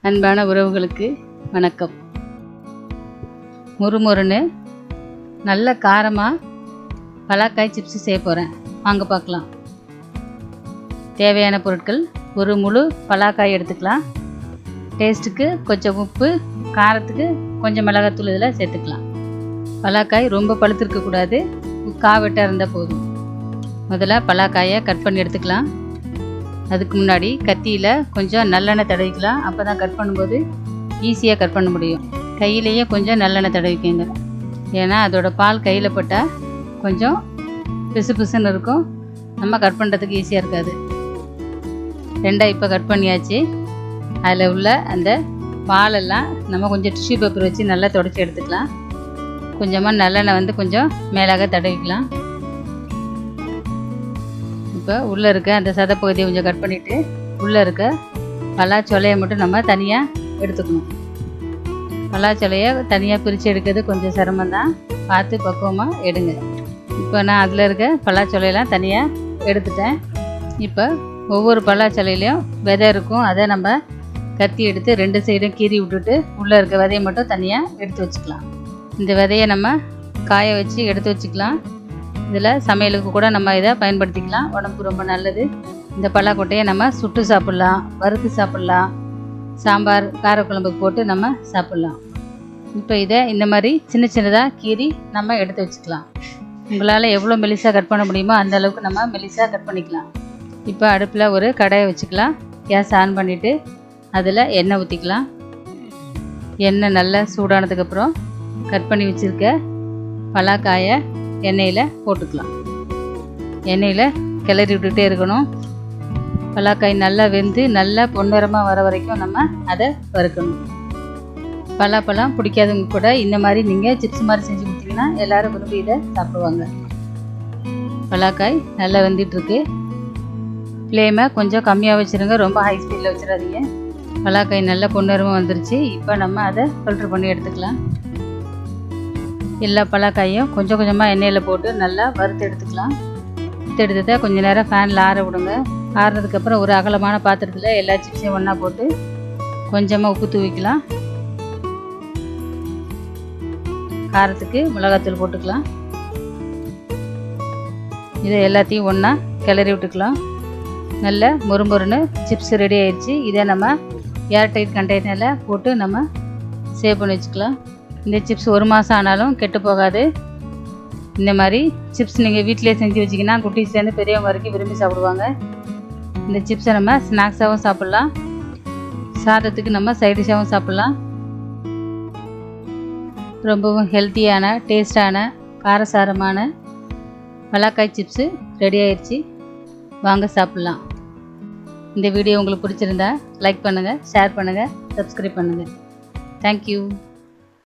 அன்பான உறவுகளுக்கு வணக்கம். முறுமுறுன்னு நல்ல காரமாக பலாக்காய் சிப்ஸு செய்ய போகிறேன். வாங்க பார்க்கலாம். தேவையான பொருட்கள்: ஒரு முழு பலாக்காய் எடுத்துக்கலாம். டேஸ்ட்டுக்கு கொஞ்சம் உப்பு, காரத்துக்கு கொஞ்சம் மிளகாத்தூள் இதில் சேர்த்துக்கலாம். பலாக்காய் ரொம்ப பழுத்திருக்கக்கூடாது, காவெட்டாக இருந்தால் போதும். முதல்ல பலாக்காயை கட் பண்ணி எடுத்துக்கலாம். அதுக்கு முன்னாடி கத்தியில் கொஞ்சம் நல்லெண்ணெய் தடவிக்கலாம். அப்போ தான் கட் பண்ணும்போது ஈஸியாக கட் பண்ண முடியும். கையிலேயே கொஞ்சம் நல்லெண்ணெய் தடவிக்கங்க. ஏன்னா அதோட பால் கையில் பட்டால் கொஞ்சம் பிசு பிசுன்னு இருக்கும், நம்ம கட் பண்ணுறதுக்கு ஈஸியாக இருக்காது. ரெண்டாக இப்போ கட் பண்ணியாச்சு. அதில் உள்ள அந்த பாலெல்லாம் நம்ம கொஞ்சம் டிஷ்யூ பேப்பர் வச்சு நல்லா துடைச்சி எடுத்துக்கலாம். கொஞ்சமாக நல்லெண்ணெய் கொஞ்சம் மேலாக தடவிக்கலாம். இப்போ உள்ளே இருக்க அந்த சதைப்பகுதியை கொஞ்சம் கட் பண்ணிவிட்டு உள்ளே இருக்க பலாச்சொலையை மட்டும் நம்ம தனியாக எடுத்துக்கணும். பலாச்சொலையை தனியாக பிரித்து எடுக்கிறது கொஞ்சம் சிரமந்தான், பார்த்து பக்குவமாக எடுங்க. இப்போ நான் அதில் இருக்க பலாச்சொலையெல்லாம் தனியாக எடுத்துட்டேன். இப்போ ஒவ்வொரு பலாச்சொலையிலையும் விதை இருக்கும், அதை நம்ம கத்தி எடுத்து ரெண்டு சைடும் கீறி விட்டுட்டு உள்ளே இருக்க விதையை மட்டும் தனியாக எடுத்து வச்சுக்கலாம். இந்த விதையை நம்ம காய வச்சு எடுத்து வச்சுக்கலாம். இதில் சமையலுக்கு கூட நம்ம இதை பயன்படுத்திக்கலாம், உடம்புக்கு ரொம்ப நல்லது. இந்த பலாக்கொட்டையை நம்ம சுட்டு சாப்பிட்லாம், வறுத்து சாப்பிட்லாம், சாம்பார் காரக்குழம்புக்கு போட்டு நம்ம சாப்பிட்லாம். இப்போ இதை இந்த மாதிரி சின்ன சின்னதாக கீறி நம்ம எடுத்து வச்சுக்கலாம். உங்களால் எவ்வளோ மெலிசாக கட் பண்ண முடியுமோ அந்த அளவுக்கு நம்ம மெலிசாக கட் பண்ணிக்கலாம். இப்போ அடுப்பில் ஒரு கடாயை வச்சுக்கலாம். கேஸ் ஆன் பண்ணிவிட்டு அதில் எண்ணெய் ஊற்றிக்கலாம். எண்ணெய் நல்லா சூடானதுக்கப்புறம் கட் பண்ணி வச்சுருக்க பலாக்காயை எண்ணெயில் போட்டுக்கலாம். எண்ணெயில் கிளறி விட்டுகிட்டே இருக்கணும். பலாக்காய் நல்லா வெந்து நல்லா பொன்னிறமாக வர வரைக்கும் நம்ம அதை வறுக்கணும். பலாப்பழம் பிடிக்காதவங்க கூட இந்த மாதிரி நீங்கள் சிப்ஸ் மாதிரி செஞ்சு கொடுத்தீங்கன்னா எல்லோரும் விரும்பி இதை சாப்பிடுவாங்க. பலாக்காய் நல்லா வெந்துட்டுருக்கு. ஃப்ளேமை கொஞ்சம் கம்மியாக வச்சுருங்க, ரொம்ப ஹை ஸ்பீடில் வச்சிடாதீங்க. பலாக்காய் நல்லா பொன்னிறமாக வந்துருச்சு. இப்போ நம்ம அதை ஃபில்ட்ரு பண்ணி எடுத்துக்கலாம். எல்லா பலாக்காயும் கொஞ்சம் கொஞ்சமாக எண்ணெயில் போட்டு நல்லா வறுத்து எடுத்துக்கலாம். வறுத்து எடுத்துகிட்டா கொஞ்சம் நேரம் ஃபேனில் ஆற விடுங்க. ஆறுனதுக்கப்புறம் ஒரு அகலமான பாத்திரத்தில் எல்லா சிப்ஸையும் ஒன்றா போட்டு கொஞ்சமாக உப்பு தூவிக்கலாம். காரத்துக்கு மிளகாத்தூள் போட்டுக்கலாம். இதை எல்லாத்தையும் ஒன்றா கிளறி விட்டுக்கலாம். நல்ல மொறுமொறுன்னு சிப்ஸ் ரெடி ஆயிடுச்சு. இதை நம்ம ஏர்டைட் கண்டெய்னரில் போட்டு நம்ம சேவ் பண்ணி வச்சுக்கலாம். இந்த சிப்ஸ் ஒரு மாதம் ஆனாலும் கெட்டு போகாது. இந்த மாதிரி சிப்ஸ் நீங்கள் வீட்டிலே செஞ்சு வச்சிங்கன்னா குட்டீஸ்லேருந்து பெரியவங்க வரைக்கும் விரும்பி சாப்பிடுவாங்க. இந்த சிப்ஸை நம்ம ஸ்நாக்ஸாகவும் சாப்பிட்லாம், சாதத்துக்கு நம்ம சைடிஷாகவும் சாப்பிட்லாம். ரொம்பவும் ஹெல்த்தியான டேஸ்டான காரசாரமான பலாக்காய் சிப்ஸு ரெடி ஆயிடுச்சு. வாங்க சாப்பிட்லாம். இந்த வீடியோ உங்களுக்கு பிடிச்சிருந்தா லைக் பண்ணுங்கள், ஷேர் பண்ணுங்கள், சப்ஸ்கிரைப் பண்ணுங்கள். தேங்க்யூ.